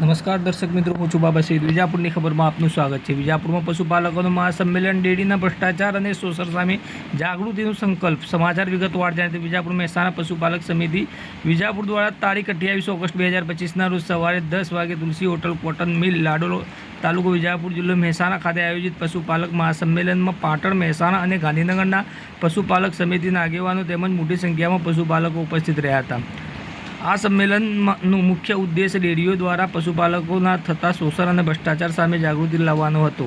નમસ્કાર દર્શક મિત્રો, હું છું બાબા સૈદ. વિજાપુરની ખબરમાં આપનું સ્વાગત છે. વિજાપુરમાં પશુપાલકોનું મહાસંમેલન, ડેરીના ભ્રષ્ટાચાર અને શોષણ સામે જાગૃતિનો સંકલ્પ. સમાચાર વિગતવાર જાણીએ. વિજાપુર મહેસાણા પશુપાલક સમિતિ વિજાપુર દ્વારા તારીખ 28 ઓગસ્ટ 2025ના રોજ સવારે 10 વાગે તુલસી હોટલ, કોટન મિલ, લાડોલ, તાલુકો વિજાપુર, જિલ્લો મહેસાણા ખાતે આયોજિત પશુપાલક મહાસંમેલનમાં પાટણ, મહેસાણા અને ગાંધીનગરના પશુપાલક સમિતિના આગેવાનો તેમજ મોટી સંખ્યામાં પશુપાલકો ઉપસ્થિત રહ્યા હતા. આ સંમેલનનો મુખ્ય ઉદ્દેશ ડેરીઓ દ્વારા પશુપાલકોના થતા શોષણ અને ભ્રષ્ટાચાર સામે જાગૃતિ લાવવાનો હતો.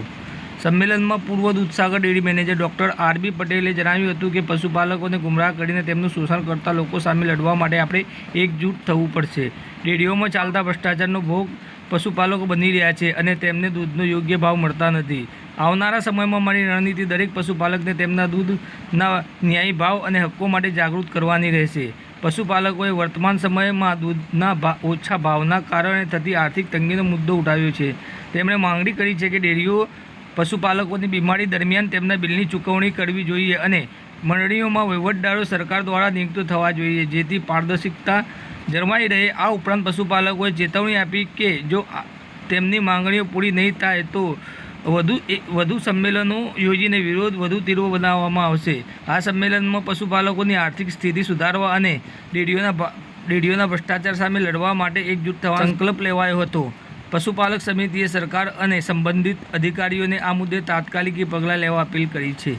સંમેલનમાં પૂર્વ દૂધસાગર ડેરી મેનેજર ડૉક્ટર આર.બી. પટેલે જણાવ્યું હતું કે પશુપાલકોને ગુમરાહ કરીને તેમનું શોષણ કરતા લોકો સામે લડવા માટે આપણે એકજૂટ થવું પડશે. ડેરીઓમાં ચાલતા ભ્રષ્ટાચારનો ભોગ પશુપાલકો બની રહ્યા છે અને તેમને દૂધનો યોગ્ય ભાવ મળતા નથી. આવનારા સમયમાં મારી રણનીતિ દરેક પશુપાલકને તેમના દૂધના ન્યાયી ભાવ અને હક્કો માટે જાગૃત કરવાની રહેશે. પશુપાલકોએ વર્તમાન સમયમાં દૂધના ઓછા ભાવના કારણે થતી આર્થિક તંગીનો મુદ્દો ઉઠાવ્યો છે. તેમણે માંગણી કરી છે કે ડેરીઓ પશુપાલકોની બીમારી દરમિયાન તેમના બિલની ચૂકવણી કરવી જોઈએ અને મંડળીઓમાં વહીવટદારો સરકાર દ્વારા નિયુક્ત થવા જોઈએ, જેથી પારદર્શિકતા જળવાઈ રહે. આ ઉપરાંત પશુપાલકોએ ચેતવણી આપી કે જો તેમની માંગણીઓ પૂરી નહીં થાય તો વધુ સંમેલનો યોજીને વિરોધ વધુ તીવ્ર બનાવવામાં આવશે. આ સંમેલનમાં પશુપાલકોની આર્થિક સ્થિતિ સુધારવા અને ડેરીઓના ભ્રષ્ટાચાર સામે લડવા માટે એકજૂટ થવાનો સંકલ્પ લેવાયો હતો. પશુપાલક સમિતિએ સરકાર અને સંબંધિત અધિકારીઓને આ મુદ્દે તાત્કાલિક પગલાં લેવા અપીલ કરી છે.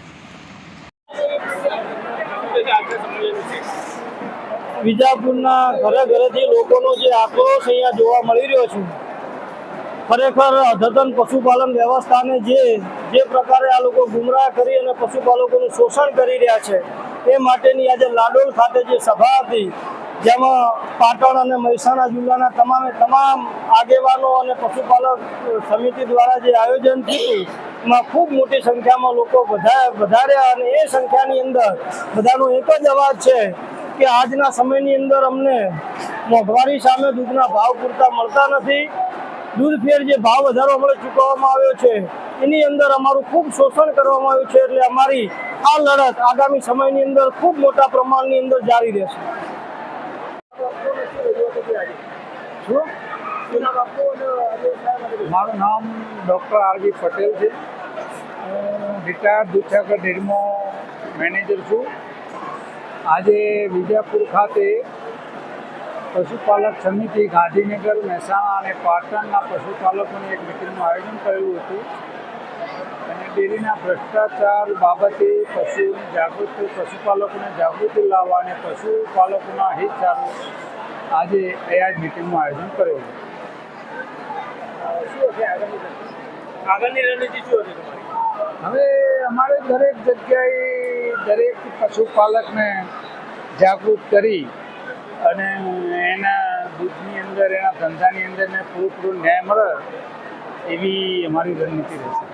વિજાપુરના ઘરે ઘરેથી લોકોનો જે આક્રોશ અહીંયા જોવા મળી રહ્યો છે, ખરેખર અદ્યતન પશુપાલન વ્યવસ્થાને જે પ્રકારે આ લોકો ગુમરાહ કરી અને પશુપાલકોનું શોષણ કરી રહ્યા છે એ માટેની આજે લાડોલ ખાતે જે સભા હતી, જેમાં પાટણ અને મહેસાણા જિલ્લાના તમામ આગેવાનો અને પશુપાલક સમિતિ દ્વારા જે આયોજન થયું એમાં ખૂબ મોટી સંખ્યામાં લોકો વધાર્યા અને એ સંખ્યાની અંદર બધાનો એક જ અવાજ છે કે આજના સમયની અંદર અમને મોંઘવારી સામે દૂધના ભાવ પૂરતા મળતા નથી. દૂધ ફેર જે ભાવ વધારો અમને ચૂકવવામાં આવ્યો છે એની અંદર અમારું ખૂબ શોષણ કરવામાં આવ્યું છે. એટલે અમારી આ લડત આગામી સમયની અંદર ખૂબ મોટા પ્રમાણની અંદર જારી રહેશે. મારું નામ ડૉક્ટર આર.બી. પટેલ છે. હું રિટાયર્ડ દૂધસાગર ડેરીમાં મેનેજર છું. આજે વિજાપુર ખાતે પશુપાલક સમિતિ ગાંધીનગર, મહેસાણા અને પાટણના પશુપાલકોની એક મિટિંગનું આયોજન કરેલું હતું અને ડેરીના ભ્રષ્ટાચાર બાબતે પશુપાલકોને જાગૃતિ લાવવા અને પશુપાલકોના હિત સારું આજે આ જ મિટિંગનું આયોજન કરેલું. આગળની રણનીતિ શું હતી તમારી? હવે અમારે દરેક જગ્યાએ દરેક પશુપાલકને જાગૃત કરી અને એના દૂધની અંદર, એના ધંધાની અંદર પૂરેપૂરો ન્યાય મળે એવી અમારી રણનીતિ રહેશે.